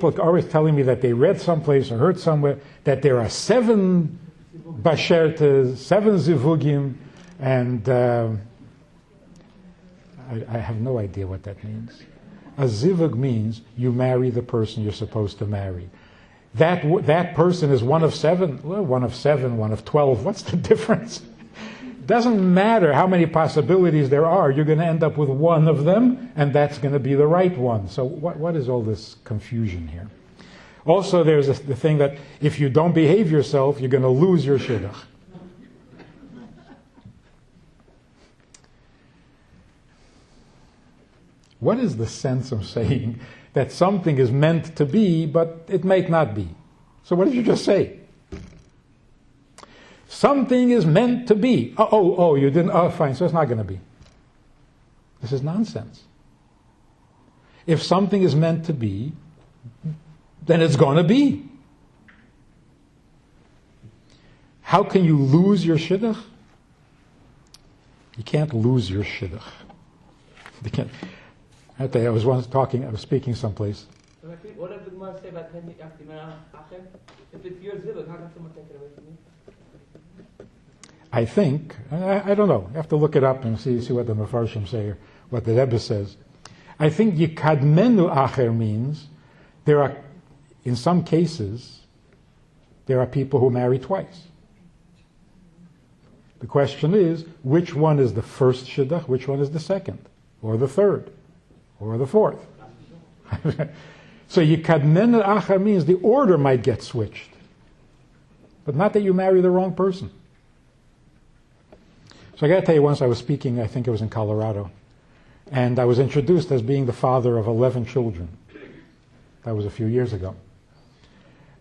people are always telling me that they read someplace or heard somewhere that there are 7 bashertes, 7 zivugim, and I have no idea what that means. A zivug means you marry the person you're supposed to marry. That person is one of 7. Well, one of 7, one of 12. What's the difference? Doesn't matter how many possibilities there are. You're going to end up with one of them, and that's going to be the right one. So what is all this confusion here? Also, there's the thing that if you don't behave yourself, you're going to lose your shidduch. What is the sense of saying that something is meant to be, but it might not be? So what did you just say? Something is meant to be. You didn't. Oh, fine, so it's not going to be. This is nonsense. If something is meant to be, then it's going to be. How can you lose your shidduch? You can't lose your shidduch. You can't. I was speaking someplace. What did the Gemara say about if it's your zivug, how can someone take it away from you? I think, I don't know, you have to look it up and see what the Mefarshim say or what the Rebbe says. I think Yikadmenu Acher means there are, in some cases, there are people who marry twice. The question is, which one is the first shidduch, which one is the second, or the third, or the fourth? So Yikadmenu Acher means the order might get switched, but not that you marry the wrong person. So I got to tell you, once I was speaking, I think it was in Colorado, and I was introduced as being the father of 11 children. That was a few years ago.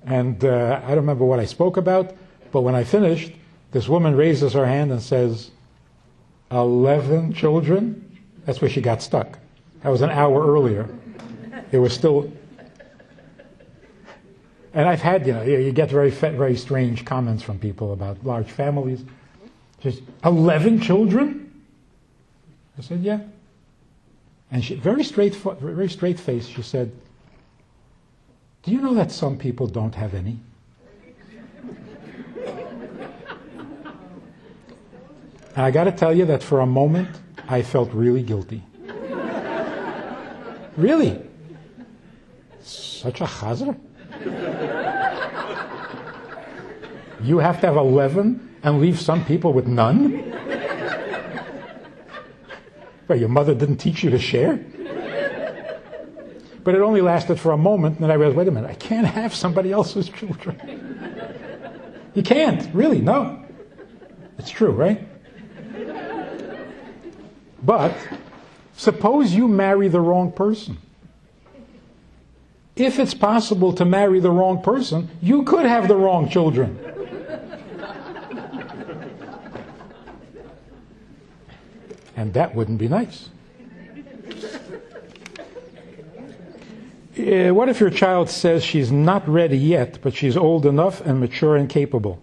And I don't remember what I spoke about, but when I finished, this woman raises her hand and says, 11 children? That's where she got stuck. That was an hour earlier. It was still... And I've had, you get very strange comments from people about large families. Just 11 children? I said, yeah. And she, very straight face, she said, do you know that some people don't have any? And I got to tell you that for a moment, I felt really guilty. Really? Such a chazar? You have to have 11 and leave some people with none? Well, your mother didn't teach you to share? But it only lasted for a moment, and then I realized, wait a minute, I can't have somebody else's children. You can't, really, no. It's true, right? But suppose you marry the wrong person. If it's possible to marry the wrong person, you could have the wrong children. And that wouldn't be nice. What if your child says she's not ready yet, but she's old enough and mature and capable?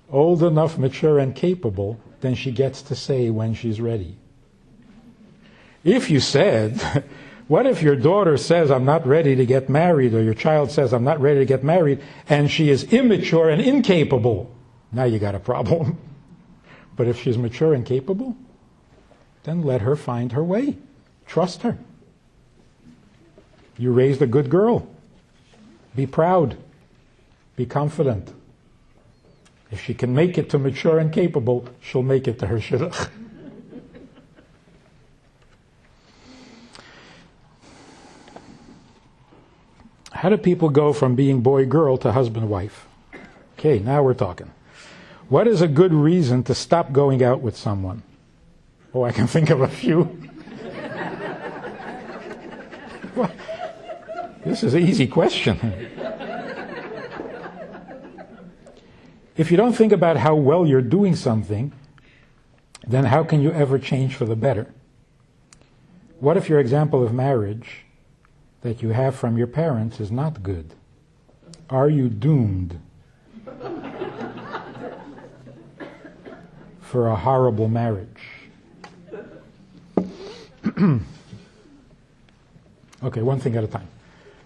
Old enough, mature, and capable, then she gets to say when she's ready. If you said, what if your daughter says, I'm not ready to get married, or your child says, I'm not ready to get married, and she is immature and incapable? Now you got a problem. But if she's mature and capable, then let her find her way. Trust her. You raised a good girl. Be proud. Be confident. If she can make it to mature and capable, she'll make it to her shidduch. How do people go from being boy-girl to husband-wife? Okay, now we're talking. What is a good reason to stop going out with someone? Oh, I can think of a few. Well, this is an easy question. If you don't think about how well you're doing something, then how can you ever change for the better? What if your example of marriage that you have from your parents is not good? Are you doomed for a horrible marriage? Okay, one thing at a time.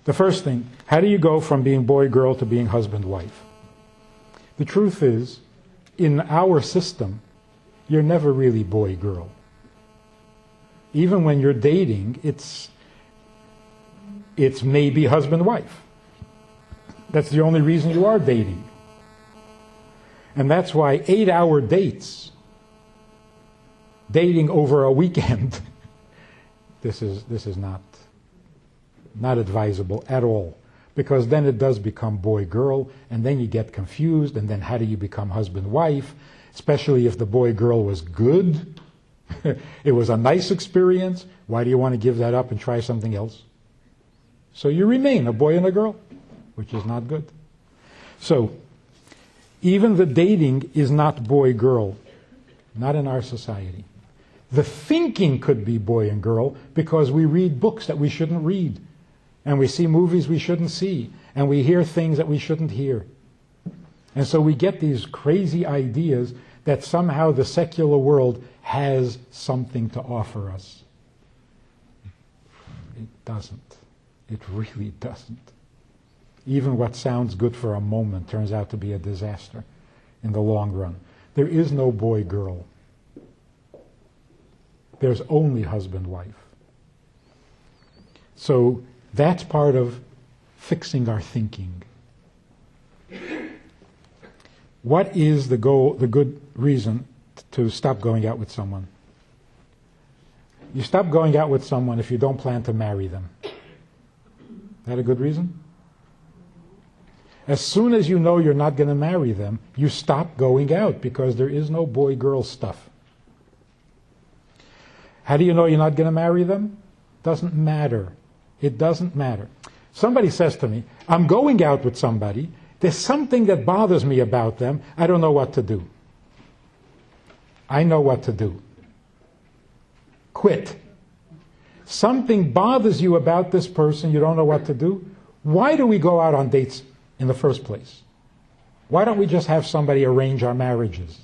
The first thing, how do you go from being boy-girl to being husband-wife? The truth is, in our system, you're never really boy-girl. Even when you're dating, it's maybe husband-wife. That's the only reason you are dating. And that's why 8-hour dates, dating over a weekend, this is not advisable at all. Because then it does become boy-girl, and then you get confused, and then how do you become husband-wife? Especially if the boy-girl was good. It was a nice experience. Why do you want to give that up and try something else? So you remain a boy and a girl, which is not good. So, even the dating is not boy-girl, not in our society. The thinking could be boy and girl because we read books that we shouldn't read, and we see movies we shouldn't see, and we hear things that we shouldn't hear. And so we get these crazy ideas that somehow the secular world has something to offer us. It doesn't. It really doesn't. Even what sounds good for a moment turns out to be a disaster in the long run. There is no boy-girl. There's only husband-wife. So that's part of fixing our thinking. What is the good reason to stop going out with someone? You stop going out with someone if you don't plan to marry them. Is that a good reason? As soon as you know you're not going to marry them, you stop going out because there is no boy-girl stuff. How do you know you're not going to marry them? Doesn't matter. It doesn't matter. Somebody says to me, I'm going out with somebody, there's something that bothers me about them, I don't know what to do. I know what to do. Quit. Something bothers you about this person, you don't know what to do. Why do we go out on dates in the first place? Why don't we just have somebody arrange our marriages?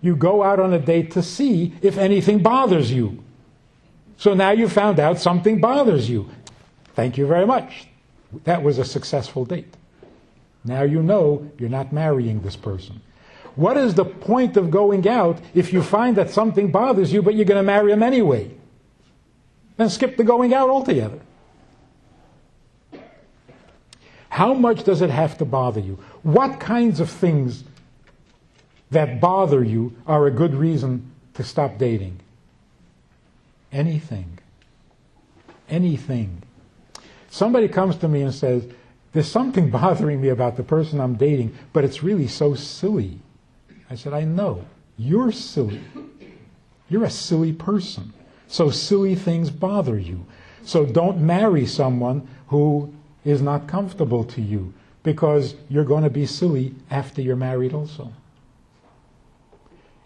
You go out on a date to see if anything bothers you. So now you found out something bothers you. Thank you very much. That was a successful date. Now you know you're not marrying this person. What is the point of going out if you find that something bothers you but you're going to marry him anyway? Then skip the going out altogether. How much does it have to bother you? What kinds of things that bother you are a good reason to stop dating? Anything. Anything. Somebody comes to me and says, there's something bothering me about the person I'm dating, but it's really so silly. I said, I know. You're silly. You're a silly person. So silly things bother you. So don't marry someone who is not comfortable to you, because you're going to be silly after you're married also.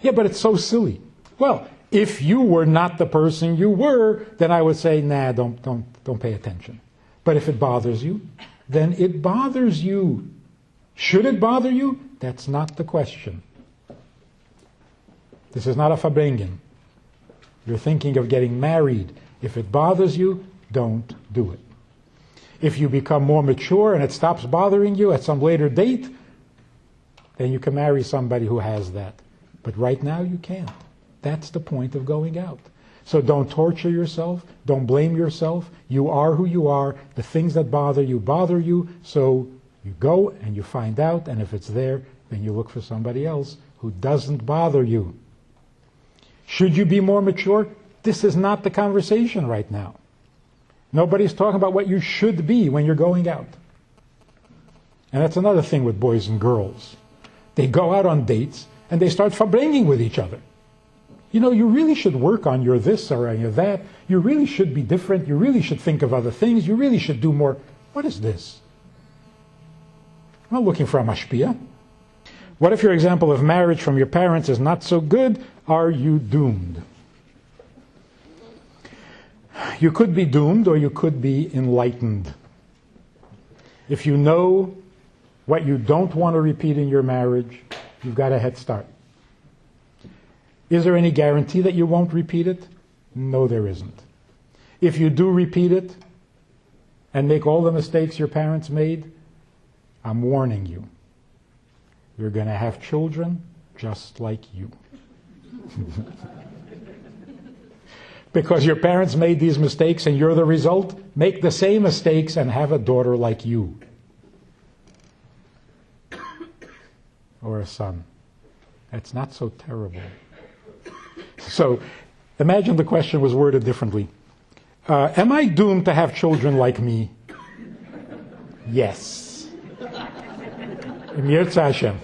Yeah, but it's so silly. Well, if you were not the person you were, then I would say, nah, don't pay attention. But if it bothers you, then it bothers you. Should it bother you? That's not the question. This is not a Fabrengen. You're thinking of getting married. If it bothers you, don't do it. If you become more mature and it stops bothering you at some later date, then you can marry somebody who has that. But right now you can't. That's the point of going out. So don't torture yourself. Don't blame yourself. You are who you are. The things that bother you. So you go and you find out, and if it's there, then you look for somebody else who doesn't bother you. Should you be more mature? This is not the conversation right now. Nobody's talking about what you should be when you're going out. And that's another thing with boys and girls. They go out on dates and they start verbringing with each other. You know, you really should work on your this or your that. You really should be different. You really should think of other things. You really should do more. What is this? I'm not looking for a mashpia. What if your example of marriage from your parents is not so good? Are you doomed? You could be doomed or you could be enlightened. If you know what you don't want to repeat in your marriage, you've got a head start. Is there any guarantee that you won't repeat it? No, there isn't. If you do repeat it and make all the mistakes your parents made, I'm warning you. You're going to have children just like you. Because your parents made these mistakes and you're the result, make the same mistakes and have a daughter like you. Or a son. That's not so terrible. So, imagine the question was worded differently. Am I doomed to have children like me? Yes. Yirtzeh Hashem.